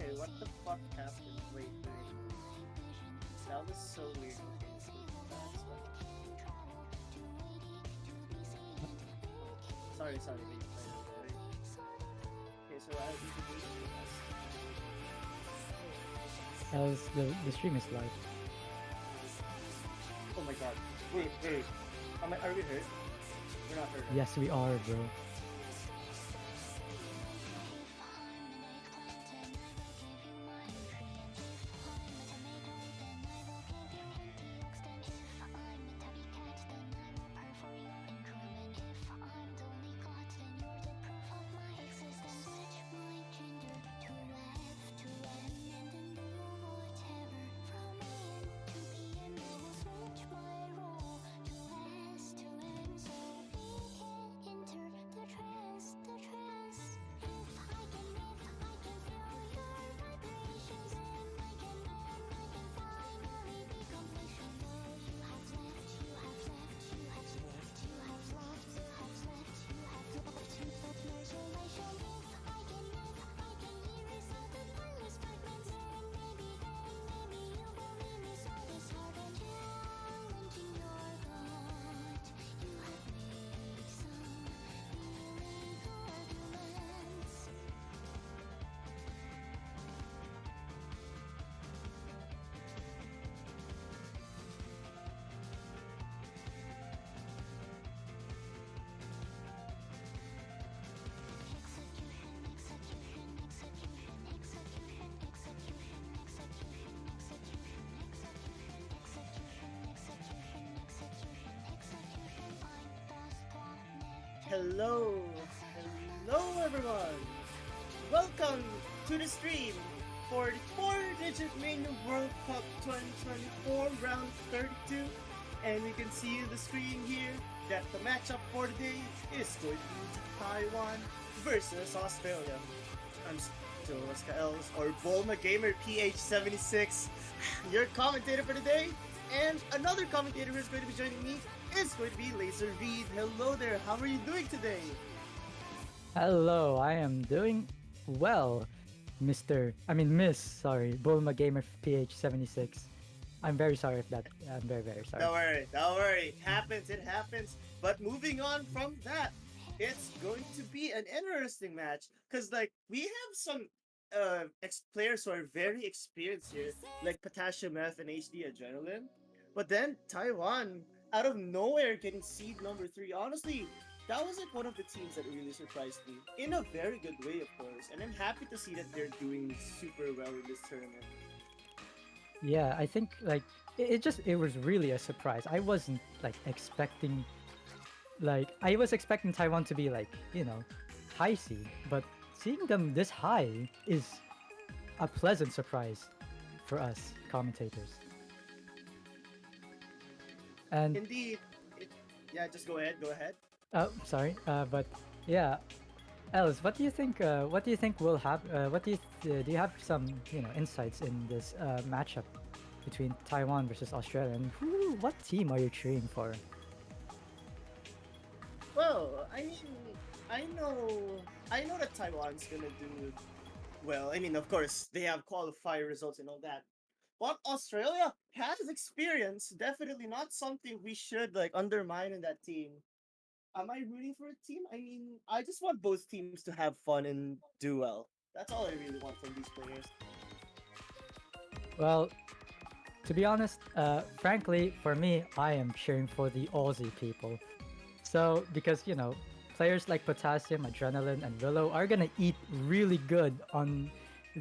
Okay, what the fuck happened? Wait. That was so weird. Okay, so that's what. Sorry, wait. Okay, so I'll introduce you as. Else the stream is live. Oh my god. Wait. Are we hurt? We're not hurt, right? Yes, we are, bro. Hello everyone! Welcome to the stream for the 4-digit Mania World Cup 2024 round 32. And we can see in the screen here that the matchup for today is going to be Taiwan versus Australia. I'm still Els or Bulma Gamer PH76, your commentator for today. And another commentator who's going to be joining me is going to be Laser Reed. Hello there, how are you doing today? Hello, I am doing well, Miss, Bulma Gamer PH76. I'm very sorry if that. I'm very sorry. Don't worry. It happens. But moving on from that, it's going to be an interesting match because, we have some players who are very experienced here, like Potassium F and HD Adrenaline. But then Taiwan, out of nowhere, getting seed number 3. Honestly, that was one of the teams that really surprised me in a very good way, of course. And I'm happy to see that they're doing super well in this tournament. Yeah, I think it was really a surprise. I wasn't expecting I was expecting Taiwan to be high seed, but seeing them this high is a pleasant surprise for us commentators. And indeed, yeah, just go ahead. Oh, sorry, but yeah, Els, what do you think? What do you think will happen? Do you have some insights in this matchup between Taiwan versus Australia? And what team are you cheering for? Well, I mean, I know that Taiwan's gonna do well. I mean, of course, they have qualifier results and all that. But Australia has experience. Definitely not something we should undermine in that team. Am I rooting for a team? I mean, I just want both teams to have fun and do well. That's all I really want from these players. Well, to be honest, frankly, for me, I am cheering for the Aussie people. So, because, players like Potassium, Adrenaline, and Willow are gonna eat really good on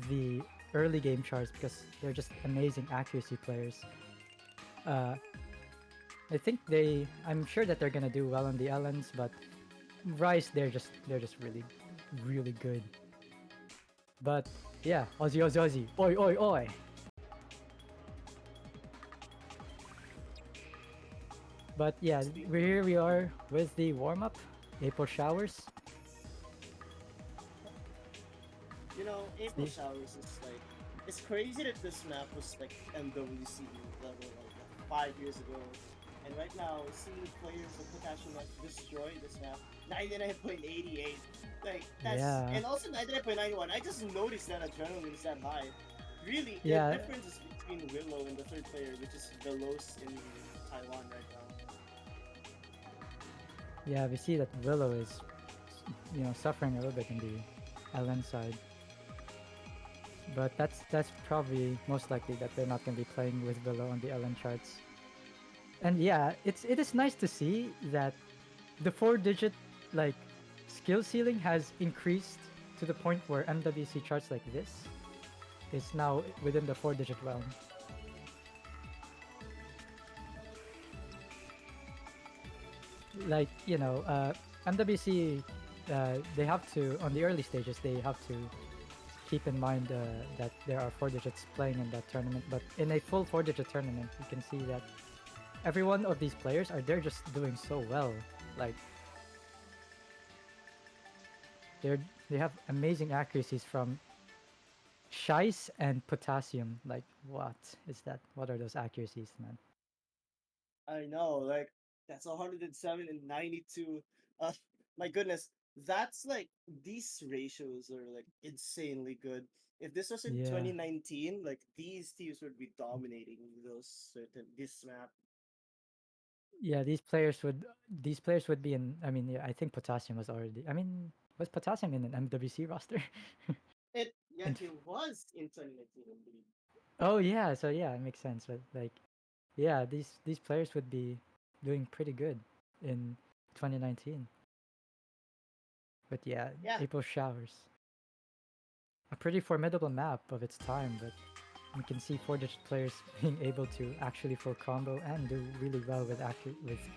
the early game charts because they're just amazing accuracy players. I'm sure that they're gonna do well on the Ellens, but Rice, they're just really good. But yeah, Aussie, oi. But yeah, here we are with the warm-up, April showers. April showers is it's crazy that this map was MWC level 5 years ago. And right now, seeing players of Potassium F destroy this map, 99.88. Like, that's. Yeah, And also 99.91. I just noticed that adrenaline is that high. Really, the yeah, difference is between Willow and the third player, which is Veloz in Taiwan right now. yeah. We see that Willow is, suffering a little bit in the LN side, but that's probably most likely that they're not going to be playing with Willow on the LN charts. And yeah, it is nice to see that the 4-digit like skill ceiling has increased to the point where MWC charts like this is now within the 4-digit realm. Like, MWC, they have to, on the early stages, they have to keep in mind that there are 4 digits playing in that tournament. But in a full 4-digit tournament, you can see that every one of these players they're just doing so well. Like, they're they have amazing accuracies from Shice and Potassium. Like, what is that? What are those accuracies, man? I know, like that's 107 and 92. Uh, my goodness, that's like these ratios are like insanely good. If this was in Yeah. 2019, like these teams would be dominating those certain this map. Yeah, these players would be in. I mean, yeah, I think Potassium was already. I mean, was Potassium in an MWC roster? Yeah, in, he was in 2019, I believe. oh yeah, so yeah, it makes sense. But like, yeah, these players would be doing pretty good in 2019. But yeah, Yeah, April Showers, a pretty formidable map of its time. But you can see 4-digit players being able to actually full combo and do really well with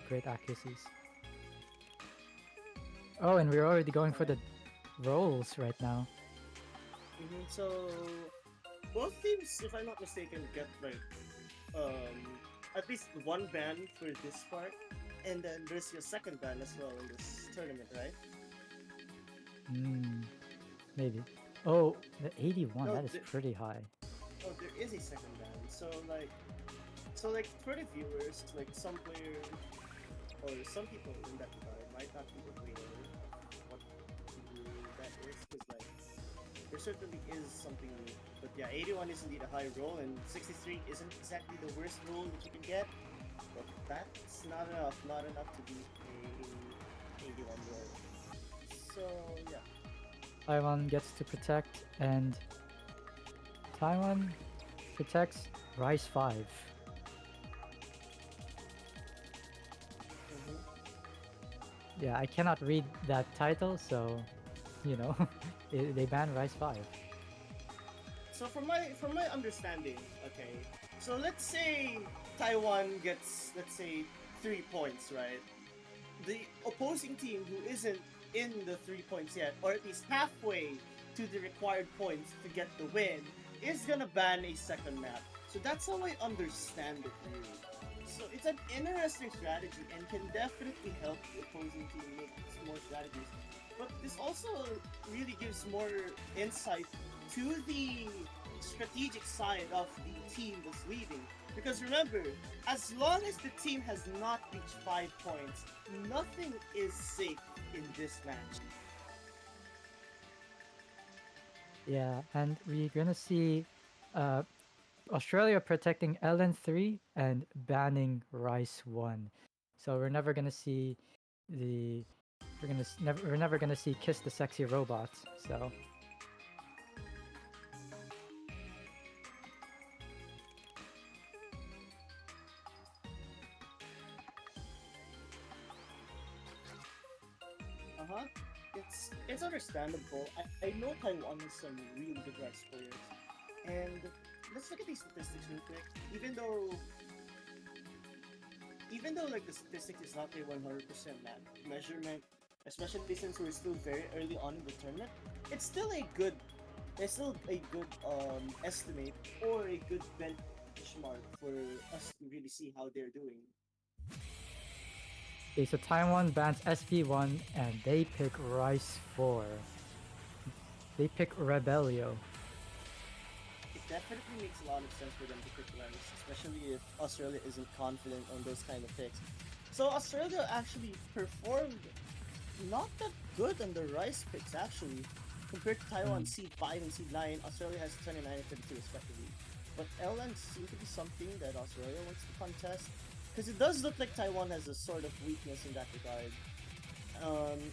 great accuracies. Oh, and we're already going for right. the rolls right now. So both teams, if I'm not mistaken, get like at least one ban for this part, and then there's your second ban as well in this tournament, right? Hmm, maybe. Oh, the 81, No, that is pretty high. oh, there is a second ban. So like for the viewers, like some player or some people in that regard might not be aware of what that is, because like there certainly is something new. But yeah, 81 is indeed a high roll, and 63 isn't exactly the worst roll that you can get. But that's not enough. Not enough to beat a 81 roll. So yeah. Taiwan gets to protect, and Taiwan protects Rise 5. Mm-hmm. Yeah, I cannot read that title, so, you know, they ban Rise 5. So from my understanding, okay. So let's say Taiwan gets, let's say, 3 points, right? The opposing team who isn't in the 3 points yet, or at least halfway to the required points to get the win, is gonna ban a second map. So that's how I understand it, really. So it's an interesting strategy and can definitely help the opposing team make more strategies. But this also really gives more insight to the strategic side of the team that's leading. Because remember, as long as the team has not reached 5 points, nothing is safe in this match. Yeah, and we're gonna see uh, Australia protecting LN3 and banning Rice 1. So we're never gonna see the we're never gonna see Kiss the Sexy Robot. So Uh huh. It's understandable. I know Taiwan has some really good rice players, and let's look at these statistics real quick. Even though like the statistics is not a 100% measurement, especially since we're still very early on in the tournament, it's still a good it's still a good estimate or a good benchmark for us to really see how they're doing. okay, so Taiwan bans SP1 and they pick Rice 4. They pick Rebelio. definitely makes a lot of sense for them to pick Rice, especially if Australia isn't confident on those kind of picks. So Australia actually performed not that good on the Rice picks actually. Compared to Taiwan Mm. seed 5 and seed 9, Australia has 29 and 32 respectively. But LN seem to be something that Australia wants to contest. Because it does look like Taiwan has a sort of weakness in that regard.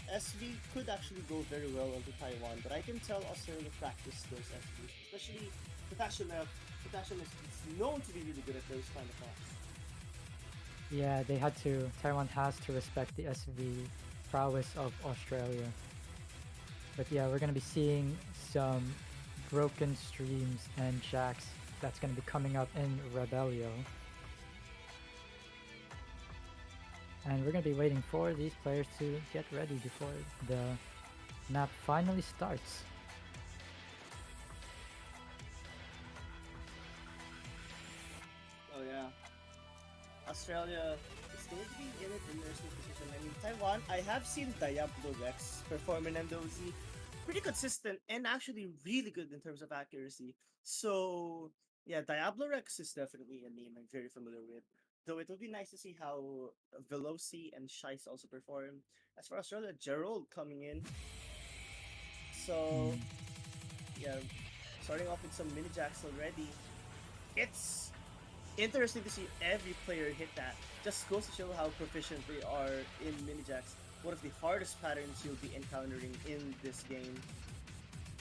SV could actually go very well onto Taiwan, but I can tell Australia practiced those SVs, especially Potassium F. Potassium is known to be really good at those kind of maps. Yeah, they had to. Taiwan has to respect the SV prowess of Australia. But yeah, we're gonna be seeing some broken streams and jacks that's gonna be coming up in Rebelio. And we're gonna be waiting for these players to get ready before the map finally starts. Oh yeah, Australia is going to be in an interesting position. I mean, Taiwan, I have seen Diablo Rex perform in MWC. Pretty consistent and actually really good in terms of accuracy. So, yeah, Diablo Rex is definitely a name I'm very familiar with. Though it would be nice to see how Veloci and Shice also perform. As for Australia, Gerald coming in. So, Mm. yeah, starting off with some mini jacks already. It's interesting to see every player hit that. Just goes to show how proficient they are in mini jacks. One of the hardest patterns you'll be encountering in this game.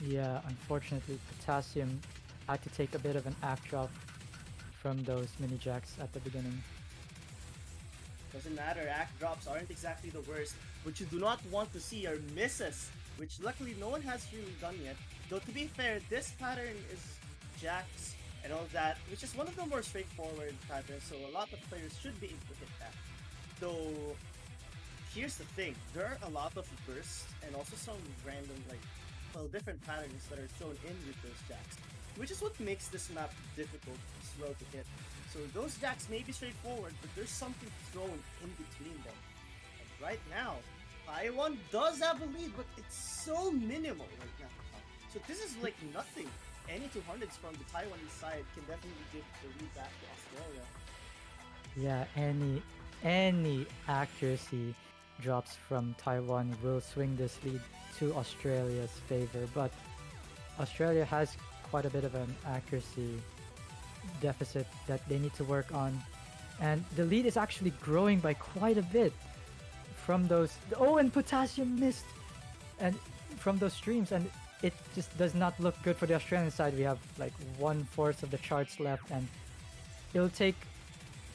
Yeah, unfortunately, Potassium had to take a bit of an act drop from those mini jacks at the beginning. Doesn't matter, act drops aren't exactly the worst. What you do not want to see are misses, which luckily no one has really done yet. Though to be fair, this pattern is jacks and all that, which is one of the more straightforward patterns, so a lot of players should be able to hit that. Though here's the thing, there are a lot of bursts and also some random different patterns that are thrown in with those jacks, which is what makes this map difficult as well to hit. So those jacks may be straightforward, but there's something thrown in between them. And right now, Taiwan does have a lead, but it's so minimal right now. So this is like nothing. Any 200s from the Taiwanese side can definitely give the lead back to Australia. Yeah, any accuracy drops from Taiwan will swing this lead to Australia's favor, but Australia has quite a bit of an accuracy deficit that they need to work on. And the lead is actually growing by quite a bit from those. Oh, and Potassium missed! And from those streams, and it just does not look good for the Australian side. We have like 1/4 of the charts left, and it'll take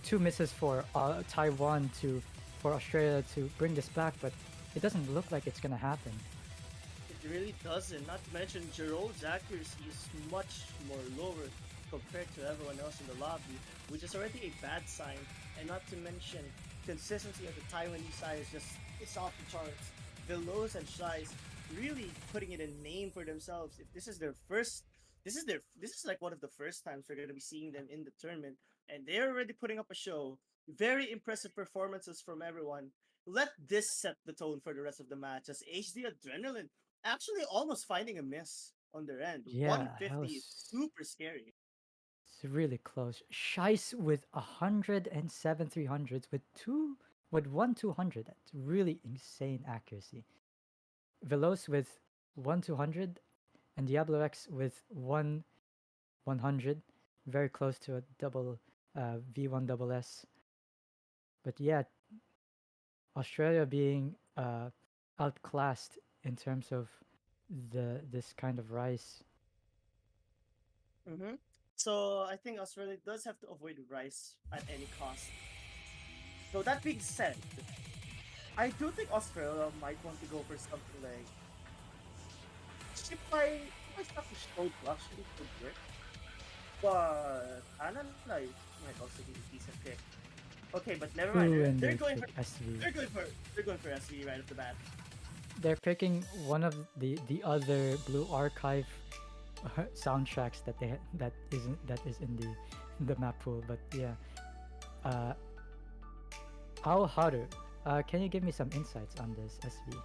two misses for Taiwan for Australia to bring this back, but it doesn't look like it's gonna happen. It really doesn't. Not to mention, Gerald's accuracy is much more lower compared to everyone else in the lobby, which is already a bad sign. And not to mention, consistency of the Taiwanese side is just it's off the charts. Veloz and Shies really putting it a name for themselves. If this is their first, this is like one of the first times we're gonna be seeing them in the tournament, and they're already putting up a show. Very impressive performances from everyone. Let this set the tone for the rest of the match as HD Adrenaline actually almost finding a miss on their end. Yeah, that 150 is was super scary. it's really close. Shice with 107 300s with one 200. That's really insane accuracy. Veloz with 1 200 and Diablo X with 1 100, very close to a double V1 double S. But yeah, Australia being outclassed in terms of this kind of rice. Mm-hmm. So I think Australia does have to avoid rice at any cost. So that being said, I do think Australia might want to go for something like if I start to show actually could work, but Analyze might also be a decent pick. Okay, but never mind. Ooh, and They're they going for pick SV. they're going for SV right off the bat. They're picking one of the other Blue Archive soundtracks that is in the map pool. But yeah, uh, Ao Haru, can you give me some insights on this SV?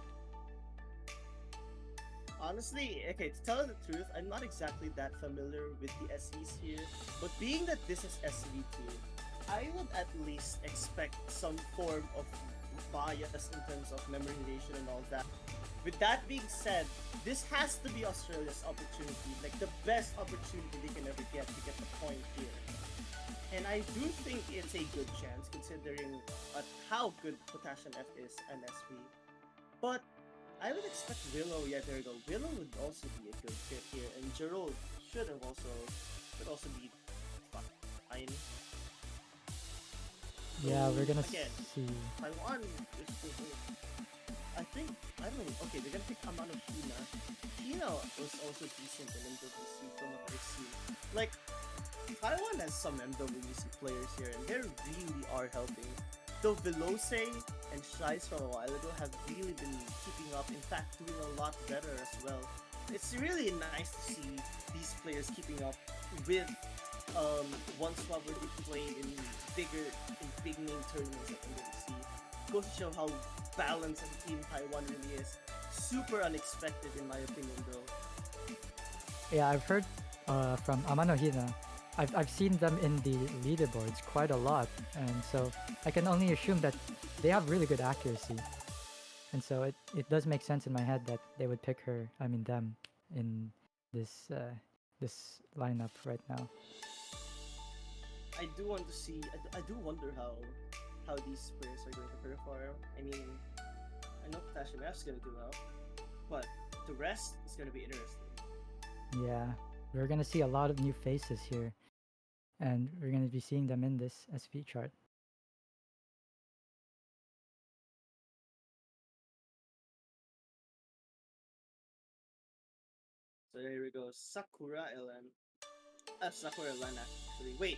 Honestly, okay, to tell you the truth, I'm not exactly that familiar with the SEs here, but being that this is SV2, I would at least expect some form of bias in terms of memorization and all that. With that being said, this has to be Australia's opportunity, like the best opportunity they can ever get to get the point here. And I do think it's a good chance considering how good Potassium F is and SV. But I would expect Willow. Yeah, there you go. Willow would also be a good fit here, and Gerald should also be fine. So Yeah, we're gonna again, see. Taiwan I think I don't know. Okay, they're gonna pick Amano Hina. Hina was also decent in MWC from what I've seen. Like Taiwan has some MWC players here, and they really are helping. Though Velose and Shice from a while ago have really been keeping up, in fact, doing a lot better as well. It's really nice to see these players keeping up with one squad where they played in big name tournaments like MWC. Goes to show how balanced and team Taiwan really is. Super unexpected, in my opinion, though. Yeah, I've heard from Amano Hina. I've seen them in the leaderboards quite a lot, and so I can only assume that they have really good accuracy. And so it does make sense in my head that they would pick her, I mean them, in this this lineup right now. I do want to see. I do wonder how these players are going to perform. I mean, I know Potassium F's going to do well, but the rest is going to be interesting. Yeah, we're gonna see a lot of new faces here, and we're gonna be seeing them in this SV chart. So there we go. Sakura LN. Sakura LN actually. Wait,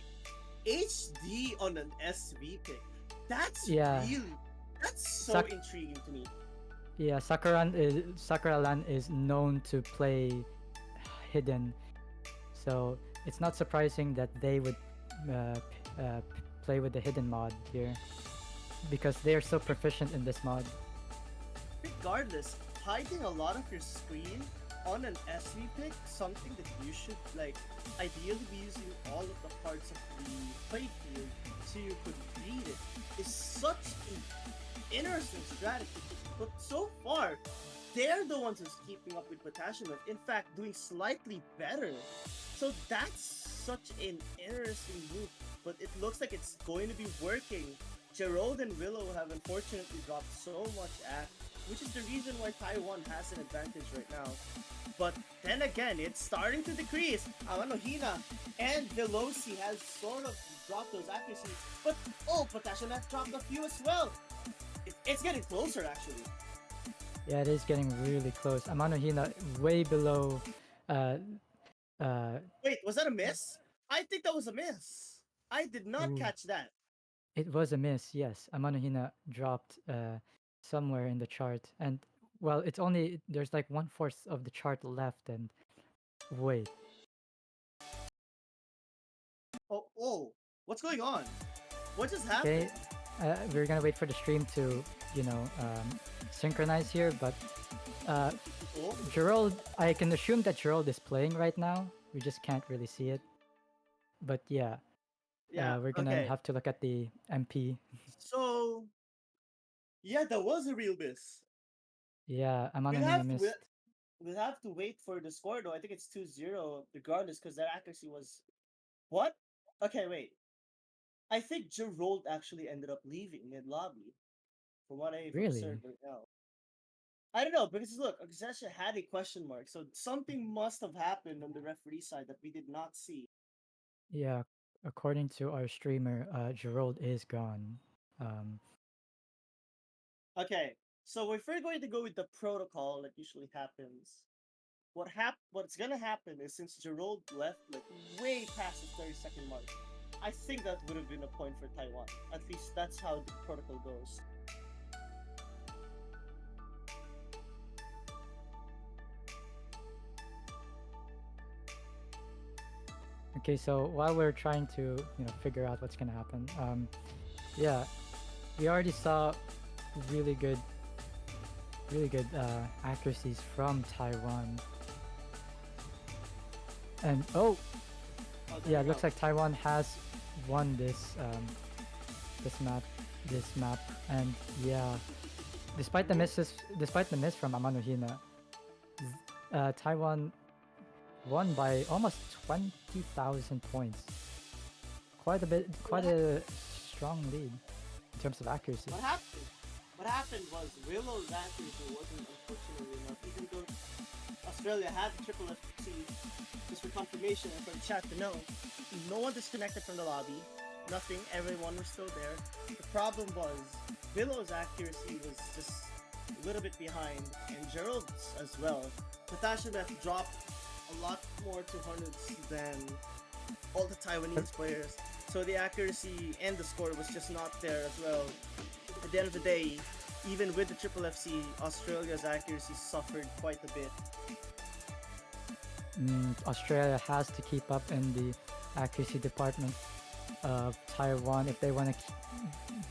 HD on an SV pick. That's Yeah, really that's so Sak- intriguing to me. yeah, Sakura-lan is known to play hidden, so it's not surprising that they would play with the hidden mod here because they're so proficient in this mod. Regardless, hiding a lot of your screen on an SV pick, something that you should like ideally be using all of the parts of the playfield so you could read it, is such an interesting strategy. But so far, they're the ones who's keeping up with Potassium. In fact, doing slightly better. So that's such an interesting move. But it looks like it's going to be working. Gerald and Willow have unfortunately dropped so much act, which is the reason why Taiwan has an advantage right now. But then again, it's starting to decrease. Amano Hina and Veloci has sort of dropped those accuracies. But Potassium has dropped a few as well. It's getting closer actually. Yeah, it is getting really close. Amano Hina way below. Uh, Wait, was that a miss? I think that was a miss. I did not ooh, catch that. it was a miss. Yes, Amano Hina dropped somewhere in the chart, and well, it's only there's like 1/4 of the chart left, and wait, Oh, what's going on? What just happened? okay, we're gonna wait for the stream to synchronize here, but uh, Oh, Gerald, I can assume that Gerald is playing right now. We just can't really see it, but yeah, yeah. we're gonna Okay. have to look at the MP. So yeah, that was a real miss. Yeah, Amano We'll Hina have to missed. we'll have to wait for the score though. I think it's 2-0 regardless because that accuracy was what? Okay, wait. I think Gerald actually ended up leaving mid lobby from what I've Really? observed right now. I don't know because look, Akasha had a question mark, so something must have happened on the referee side that we did not see. Yeah, according to our streamer, Gerald is gone. Um, Okay, so if we're going to go with the protocol that usually happens, what's gonna happen is since Gerald left like way past the 30-second mark, I think that would have been a point for Taiwan. At least that's how the protocol goes. okay, so while we're trying to figure out what's gonna happen, yeah, we already saw really good really good accuracies from Taiwan. And oh, Oh, there yeah, you it go. looks like Taiwan has won this map, and yeah, despite the miss from Amano Hina, Taiwan won by almost 20,000 points. Quite What a strong lead in terms of accuracy. What happened? What happened was Willow's accuracy wasn't unfortunately enough, even though Australia had the triple FC, just for confirmation and for the chat to know. No one disconnected from the lobby. Nothing. Everyone was still there. The problem was Willow's accuracy was just a little bit behind, and Gerald's as well. Natasha dropped a lot more 200s than all the Taiwanese players. So the accuracy and the score was just not there as well. At the end of the day, even with the triple FC, Australia's accuracy suffered quite a bit. Australia has to keep up in the accuracy department of Taiwan if they want to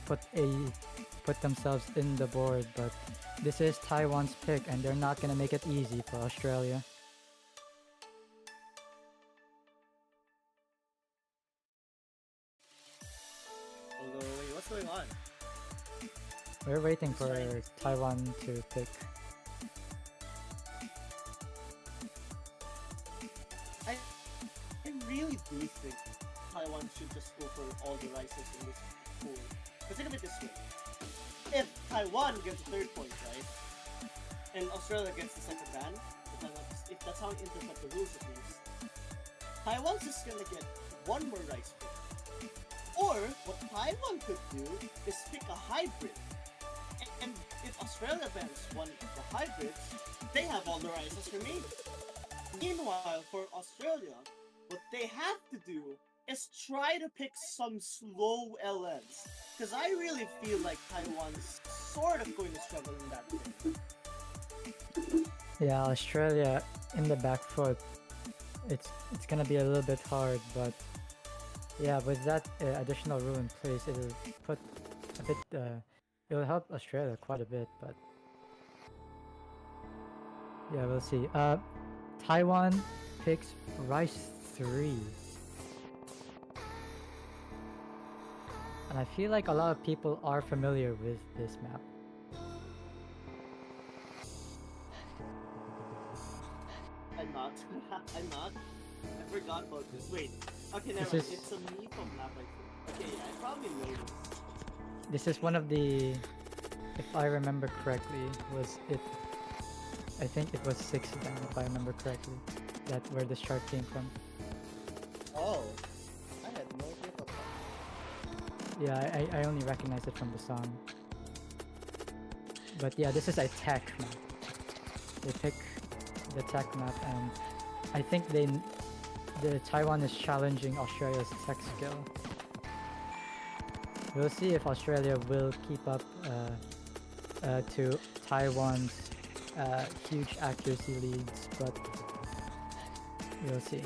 put themselves in the board, but this is Taiwan's pick and they're not going to make it easy for Australia. Although, wait, what's going on? We're waiting for Taiwan to pick. I really do think Taiwan should just go for all the rices in this pool. But think of it this way. If Taiwan gets the third point, right? And Australia gets the second ban, if that's how I interpret the rules at least, Taiwan's just gonna get one more rice pick. Or, what Taiwan could do is pick a hybrid. And if Australia bans one of the hybrids, they have all the rices remaining. Meanwhile, for Australia, what they have to do is try to pick some slow LMs. Because I really feel like Taiwan's sort of going to struggle in that way. Yeah, Australia in the back foot. It's gonna be a little bit hard, but yeah, with that additional rule in place, it'll put a bit. It'll help Australia quite a bit, but yeah, we'll see. Taiwan picks Rice 3. And I feel like a lot of people are familiar with this map. I'm not. I'm not. I forgot about this. Wait. Okay, never This mind. is- It's a Miko map, I think. Okay, yeah, I probably know this. This is one of the, if I remember correctly, I think it was 6 of them, if I remember correctly, where this chart came from. Oh. I had no idea about that. Yeah, I only recognize it from the song. But yeah, this is a tech map. They pick the tech map, and I think the Taiwan is challenging Australia's tech skill. We'll see if Australia will keep up to Taiwan's huge accuracy leads, but we'll see.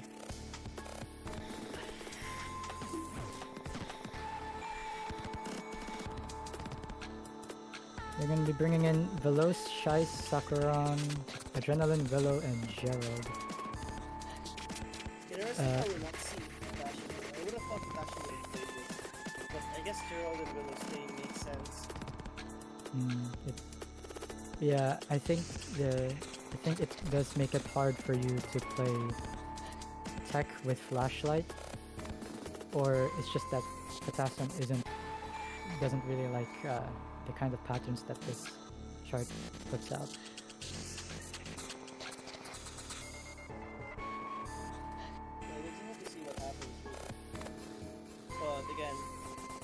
They're going to be bringing in Veloz, Shice, Sakuran, Adrenaline, Velo, and Gerald. Interesting how we're not seeing Natasha. I would have thought Natasha would have played this. But I guess Gerald and Willow staying makes sense. Yeah, I think it does make it hard for you to play tech with flashlight, or it's just that Patasan doesn't really like the kind of patterns that this chart puts out. So we'll just have to see what happens with it. But again,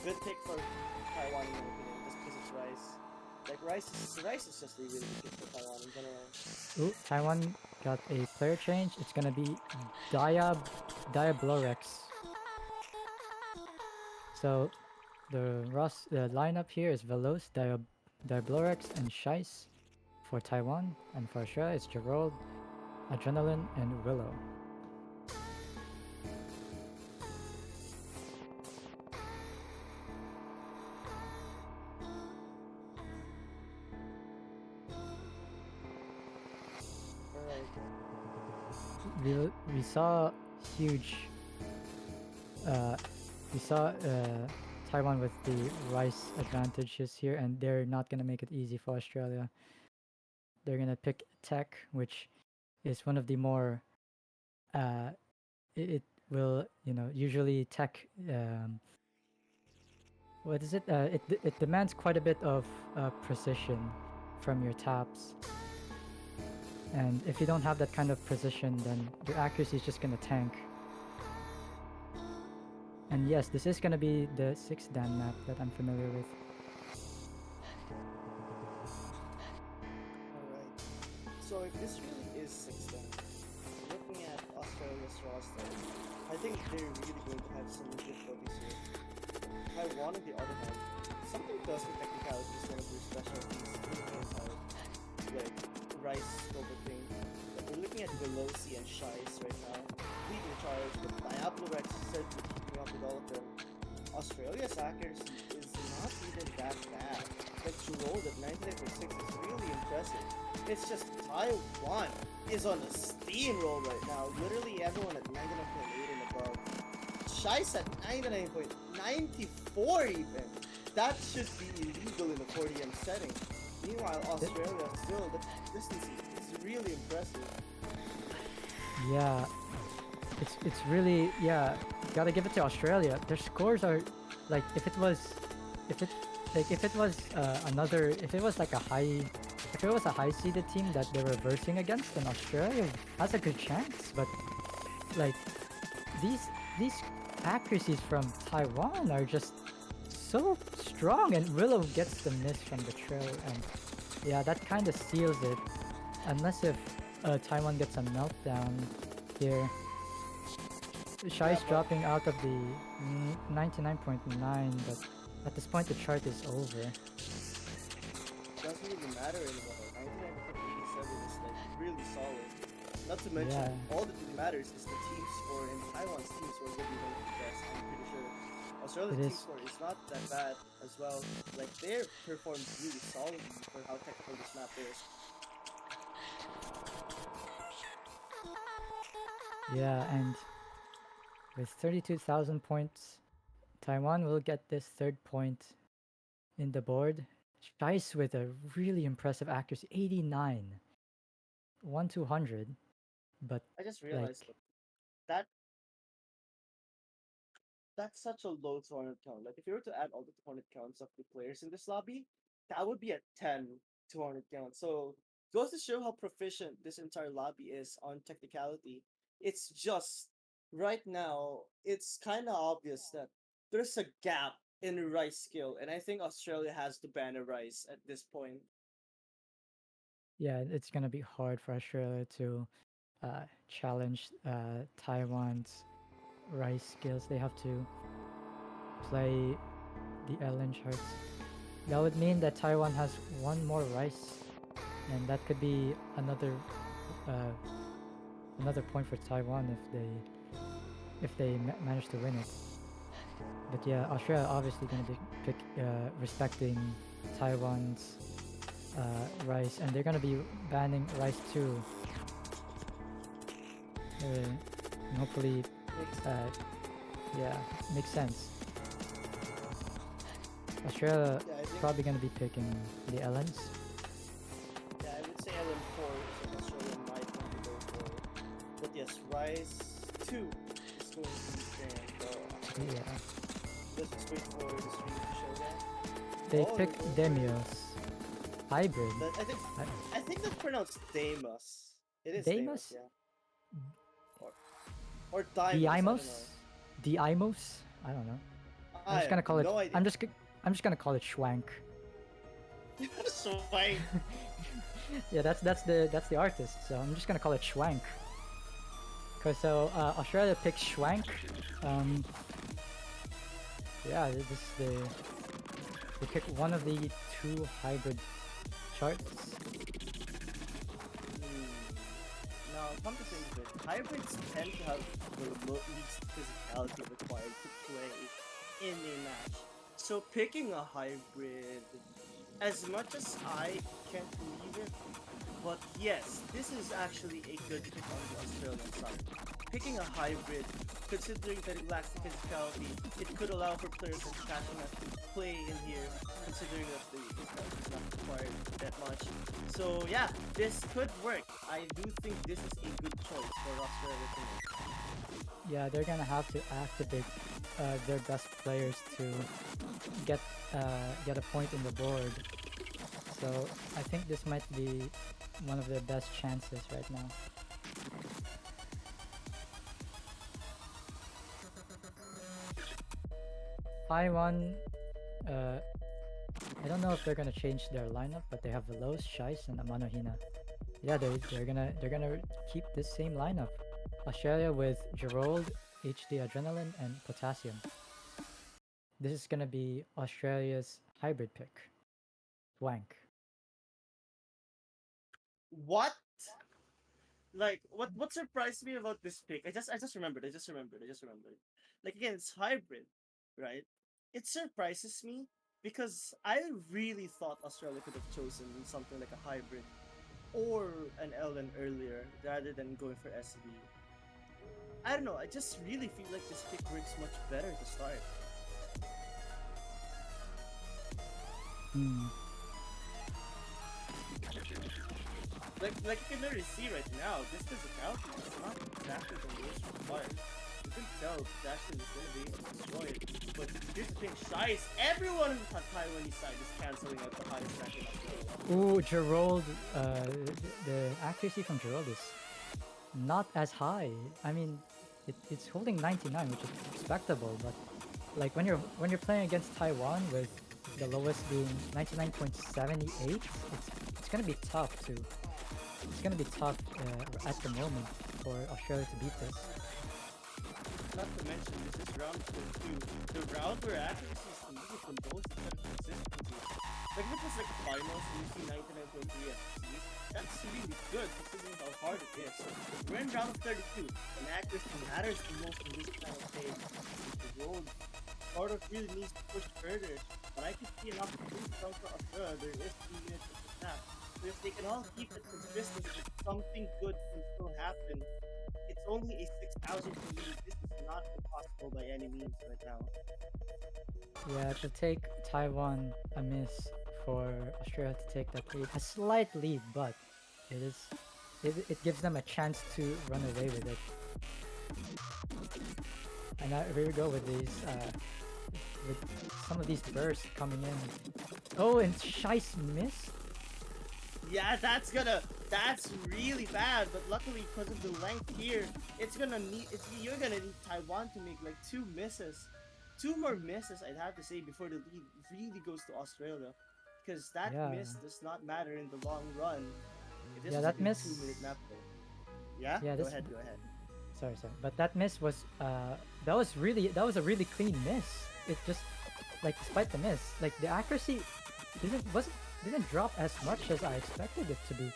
good pick for Taiwan in my opinion, just because it's rice. Like rice is just really good for Taiwan in general. Ooh, Taiwan got a player change. It's gonna be Diablorex. So the lineup here is Veloz, Diablorex, and Shice for Taiwan, and for Australia it's Gerald, Adrenaline, and Willow. we saw huge uh, we saw Taiwan with the rice advantages here, and they're not gonna make it easy for Australia. They're gonna pick tech, which is one of the more uh, it will usually tech what is it? It demands quite a bit of precision from your taps, and if you don't have that kind of precision, then your accuracy is just gonna tank. And yes, this is gonna be the 6th Dan map that I'm familiar with. Alright. So if this really is 6 then, looking at Australia's roster, I think they're really going to have some difficulties here. Taiwan, on the other hand, something tells me technicality is one of their specialties in the game type, with Rice sculpting. But we're looking at Veloci and Shice right now, leading charge, but Diablo Rex is certainly keeping up with all of them. Australia's accuracy is not even that bad. But to roll at 99.6 is really impressive. It's just Taiwan is on a steamroll right now. Literally everyone at 99.8 and above. Shice at 99.94 even. That should be illegal in a 40M setting. Meanwhile, Australia still, the distance is really impressive. Yeah, it's really, yeah. Gotta give it to Australia. Their scores are like if it was another, if it was like a high, if it was a high seeded team that they were versing against, then Australia has a good chance. But like these accuracies from Taiwan are just so strong, and Willow gets the miss from the trail, and yeah, that kind of seals it. Unless if Taiwan gets a meltdown here. Shai's dropping out of the 99.9, but at this point the chart is over. Doesn't even matter anymore. 99.87 is like really solid. Not to mention, all that really matters is the team score, and Taiwan's team score will be one of the best. I'm pretty sure. Australia's team score is not that bad as well. Like they performed really solidly for how technical this map is. Yeah, and with 32,000 points, Taiwan will get this 3rd point in the board. Shice with a really impressive accuracy, 89. 1-200. But I just realized that that's such a low tournament count. Like if you were to add all the tournament counts of the players in this lobby, that would be a 10 tournament count. So goes to show how proficient this entire lobby is on technicality. It's just right now, it's kind of obvious that there's a gap in Rice skill, and I think Australia has to ban a Rice at this point. yeah, it's gonna be hard for Australia to challenge Taiwan's rice skills. They have to play the Ellen charts. That would mean that Taiwan has one more rice, and that could be uh, another point for Taiwan if they manage to win it. But yeah, Australia obviously going to be respecting Taiwan's rice, and they're going to be banning rice too. And hopefully, yeah, makes sense. Australia probably going to be picking the Ellens. Yeah, I would say LM4 is what Australia might want to go for. But yes, Rice 2 is going to be banned for Australia. Yeah. Let's just wait for the stream to show that. They picked Demios. Hybrid. I think that's pronounced Deimos. It is Deimos, yeah. Or Deimos. Deimos? I don't know. I'm just gonna call it. I'm just gonna call it Schwank. Schwank. Yeah, that's the artist. So I'm just gonna call it Schwank. Cause Australia picked Schwank. Yeah, they picked one of the 2 hybrid charts. Now, come to think of it, hybrids tend to have the least physicality required to play in a match. So picking a hybrid, as much as I can't believe it, But yes, this is actually a good pick on the Australian side. Picking a hybrid, considering that it lacks the physicality, it could allow for players like Cashewnut to play in here, considering that the physicality is not required that much. So yeah, this could work. I do think this is a good choice for Australia to make. Yeah, they're gonna have to activate their best players to get get a point in the board. So I think this might be one of their best chances right now. Taiwan, uh, I don't know if they're gonna change their lineup, but they have Veloz, Shice, and Amanohina. Yeah, they're gonna keep this same lineup. Australia with Gerald, HD Adrenaline, and Potassium. This is gonna be Australia's hybrid pick. Wank. What? Like what surprised me about this pick? I just remembered. I just remembered. Like again, it's hybrid, right? It surprises me because I really thought Australia could have chosen something like a hybrid or an Ellen earlier rather than going for SB. I don't know. I just really feel like this pick works much better to start. Hmm. Like you can already see right now, this physicality is not exactly the most required. You can tell Jackson is gonna be able to destroy it. But here's the thing, Shice, everyone on the Taiwanese side is canceling out the highest rank in Australia. Ooh, Gerald. The accuracy from Gerald is not as high. I mean, it's holding 99, which is respectable, but like when you're playing against Taiwan with the lowest being 99.78, it's gonna be tough to it's gonna be tough at the moment for Australia to beat this. Not to mention, this is round 22. The round where accuracy is the least the most instead of consistency. Like if it was like finals and you see 99.3 FTC, that's really good considering how hard it is. We're in round 32, and accuracy matters the most in this kind of stage. The road sort of really needs to push further, but I can see an opportunity come for Australia. There is 3 minutes of the snap. So if they can all keep it consistent, something good can still happen. It's only a 6,000 for me. This is not impossible by any means right now. Yeah, to take Taiwan a miss for Australia to take that lead, a slight lead, but it is it gives them a chance to run away with it. And now here we go with some of these bursts coming in. Oh, and Shice missed. Yeah, that's really bad. But luckily, because of the length here, you're gonna need Taiwan to make like 2 misses, 2 more misses. I'd have to say before the lead really goes to Australia, because that Yeah, miss does not matter in the long run. If this yeah, was that like a miss. 2 minute map play, yeah, Yeah, go this. ahead, go ahead. Sorry, but that miss was that was a really clean miss. It just like despite the miss, like the accuracy didn't drop as much as I expected it to be.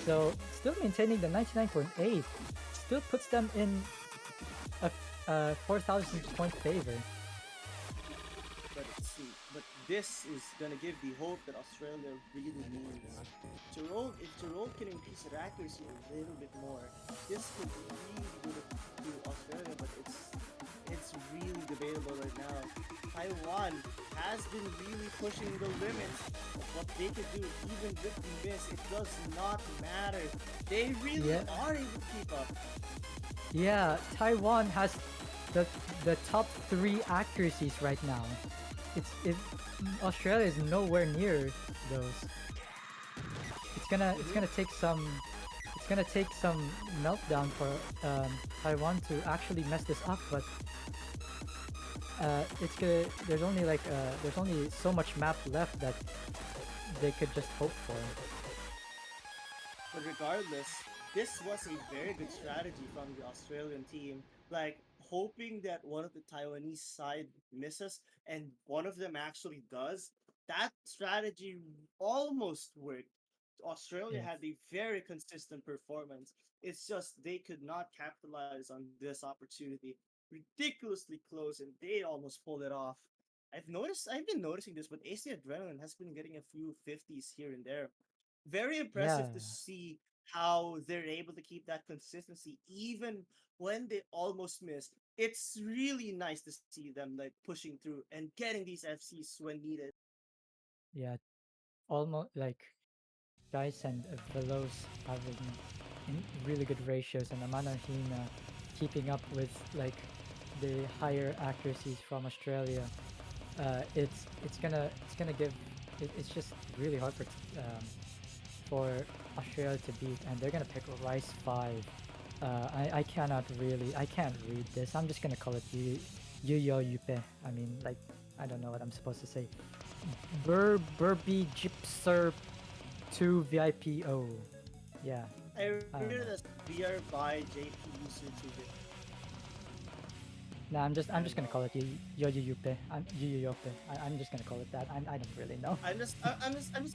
So still maintaining the 99.8 still puts them in a 4,000 point favor. But this is gonna give the hope that Australia really needs. If Jerome can increase his accuracy a little bit more, this could be really good to Australia, but it's really debatable right now. Taiwan has been really pushing the limits of what they could do, even with the miss. It does not matter. They really Yeah, are able to keep up. yeah. Taiwan has the top three accuracies right now. Australia is nowhere near those. It's Mhm. gonna take some meltdown for Taiwan to actually mess this up, but it's gonna there's only so much map left that they could just hope for. But regardless, this was a very good strategy from the Australian team. Like hoping that one of the Taiwanese side misses and one of them actually does. That strategy almost worked. Australia Yes. had a very consistent performance. It's just they could not capitalize on this opportunity. Ridiculously close, and they almost pulled it off. I've been noticing this, but AC Adrenaline has been getting a few 50s here and there. Very Yeah, impressive to see how they're able to keep that consistency even when they almost miss. It's really nice to see them like pushing through and getting these FCs when needed. yeah, almost like Dice and Veloz having really good ratios, and Amana Hina keeping up with like the higher accuracies from Australia. It's gonna give it's just really hard for Australia to beat, and they're gonna pick Rice 5. I cannot really I can't read this. I'm just gonna call it Yo Yupe. I mean, like, I don't know what I'm supposed to say. Burby Gypser 2 VIPO. Yeah, I read I it don't as know. VR by JP user to it. Nah, I I'm don't just gonna know. call it Yo Yupe. Yo Yupe. I'm just gonna call it that. I don't really know. I'm just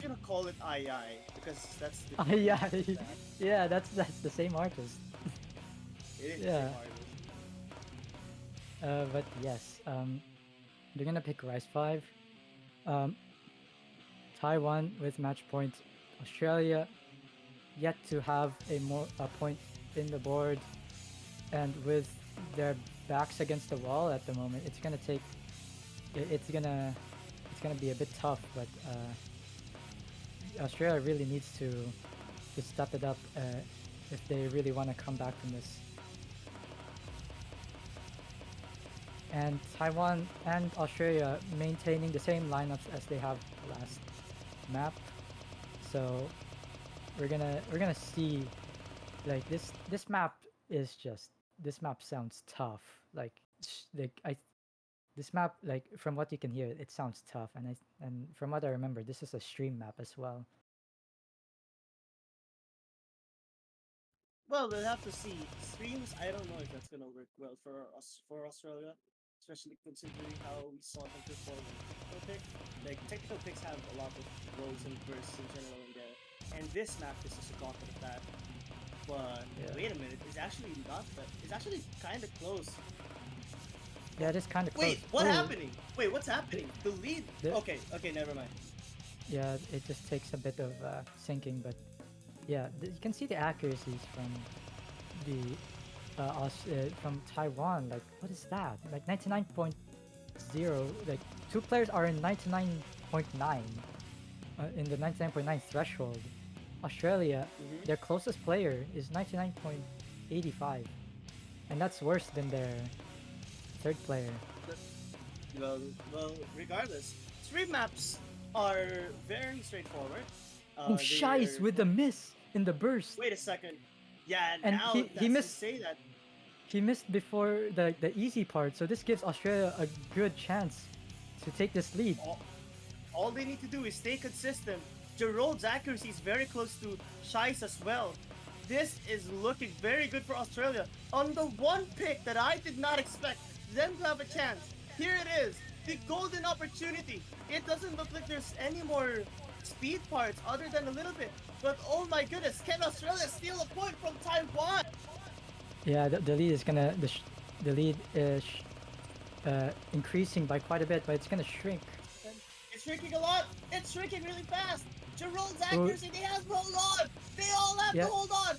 gonna call it II because that's the Ah, nickname yeah, for this map. yeah. That's the same artist. It is the same Yeah. artist. But yes. They're gonna pick Rice 5. Um, Taiwan with match point. Australia yet to have a point in the board, and with their backs against the wall at the moment, it's gonna be a bit tough. But Australia really needs to step it up if they really want to come back from this. And Taiwan and Australia maintaining the same lineups as they have last map. So we're gonna see, like, this map is just this map sounds tough. Like I this map, like, from what you can hear, it sounds tough, and from what I remember, this is a stream map as well. Well, we'll have to see. Streams, I don't know if that's gonna work well for us for Australia, especially considering how we saw them perform in technical pick. Like technical picks have a lot of roles and bursts in general in there, and this map is just a gauntlet of that. But Yeah, wait a minute, it's actually not that. It's actually kind of close. yeah, it is kind of close. Wait, what Oh, happening? Wait, what's the, happening? The lead. the, Okay, okay, never mind. yeah, it just takes a bit of syncing, but yeah, you can see the accuracies the from Taiwan. Like, what is that? Like 99.0. Like, two players are in 99.9, in the 99.9 threshold. Australia, Mm-hmm. their closest player is 99.85, and that's worse than their third player. Well, well, regardless, stream maps are very straightforward. Oh, Shice They're with the miss in the burst, wait a second. Yeah, and now he that you missed say that, he missed before the easy part, so this gives Australia a good chance to take this lead. all, all they need to do is stay consistent. Giroud's accuracy is very close to Shai's as well. This is looking very good for Australia. On the one pick that I did not expect them to have a chance, here it is, the golden opportunity. It doesn't look like there's any more speed parts other than a little bit. But oh my goodness, can Australia steal a point from Taiwan? Yeah, the lead is gonna the lead is increasing by quite a bit, but it's gonna shrink. And it's shrinking a lot. It's shrinking really fast. Giroud's Oh, accuracy, they have to hold on. They all have to yeah, hold on.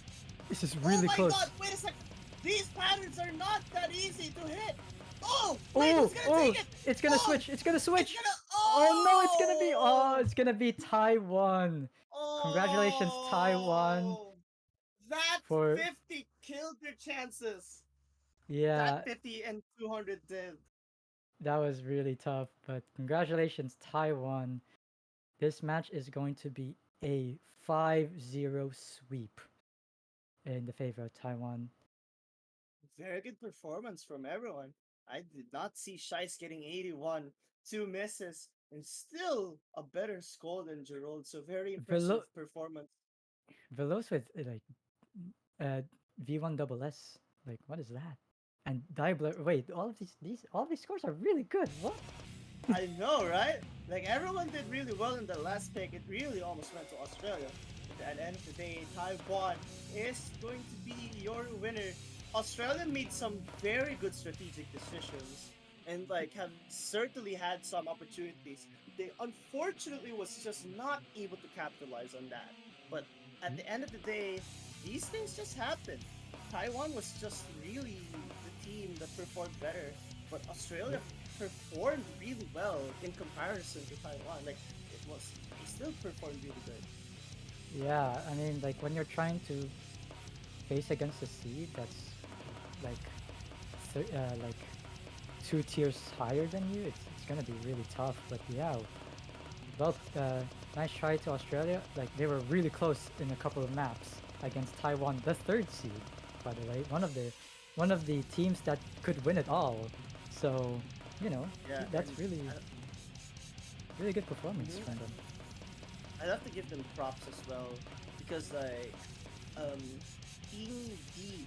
this is Oh really my god, close. wait a second. These patterns are not that easy to hit. Oh, wait, Oh, who's gonna oh, take it? it's gonna Oh, switch. It's gonna it's switch. gonna. Oh no, Oh! it's gonna be Taiwan. Congratulations, Taiwan, Oh! That for 50 killed their chances. That yeah, 50 and 200 did. that was really tough. But congratulations, Taiwan. This match is going to be a 5-0 sweep in the favor of Taiwan. Very good performance from everyone. I did not see Shice getting 81, two misses, and still a better score than Giroud. So very impressive Velo performance. Veloz with like uh V1 double S. Like, what is that? And Diabler. Wait, all of these scores are really good. What? I know, right? Like everyone did really well in the last pick. It really almost went to Australia. But at the end of the day, Taiwan is going to be your winner. Australia made some very good strategic decisions and like have certainly had some opportunities. They unfortunately was just not able to capitalize on that. But at the end of the day, these things just happen. Taiwan was just really the team that performed better, but Yeah, Australia performed really well in comparison to Taiwan. Like it was, they still performed really good. yeah. I mean, like when you're trying to face against a seed that's like like 2 tiers higher than you, it's gonna be really tough. But yeah, well, nice try to Australia. Like they were really close in a couple of maps against Taiwan, the third seed, by the way, one of the teams that could win it all. So you know Yeah, and that's really I, really good performance mhm, from them. I'd have to give them props as well because like um being the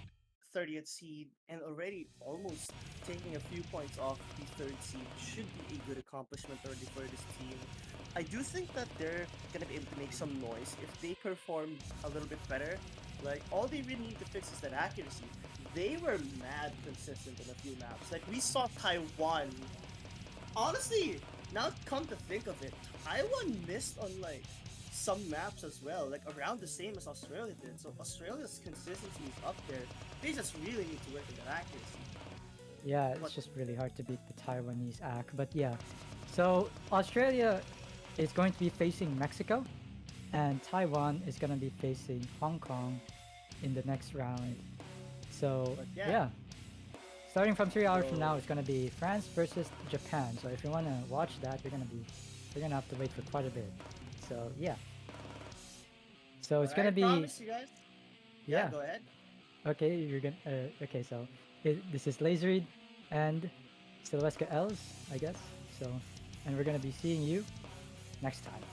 30th seed and already almost taking a few points off the third seed should be a good accomplishment already for this team. I do think that they're gonna be able to make some noise if they perform a little bit better. Like all they really need to fix is that accuracy. They were mad consistent in a few maps. Like we saw Taiwan. Honestly, now come to think of it, Taiwan missed on like some maps as well, like around the same as Australia did. So Australia's consistency is up there. They just really need to work on that accuracy. Yeah, But it's just really hard to beat the Taiwanese act. But yeah, so Australia is going to be facing Mexico, and Taiwan is going to be facing Hong Kong in the next round. right. So But yeah. yeah, starting from 3 hours from now, So it's going to be France versus Japan. So if you want to watch that, you're gonna have to wait for quite a bit. So yeah, so but it's gonna I be promise you guys. Yeah, yeah. go ahead. Okay, you're gonna okay. So this is Lasereed and Sylvester Els, I guess. So, and we're gonna be seeing you next time.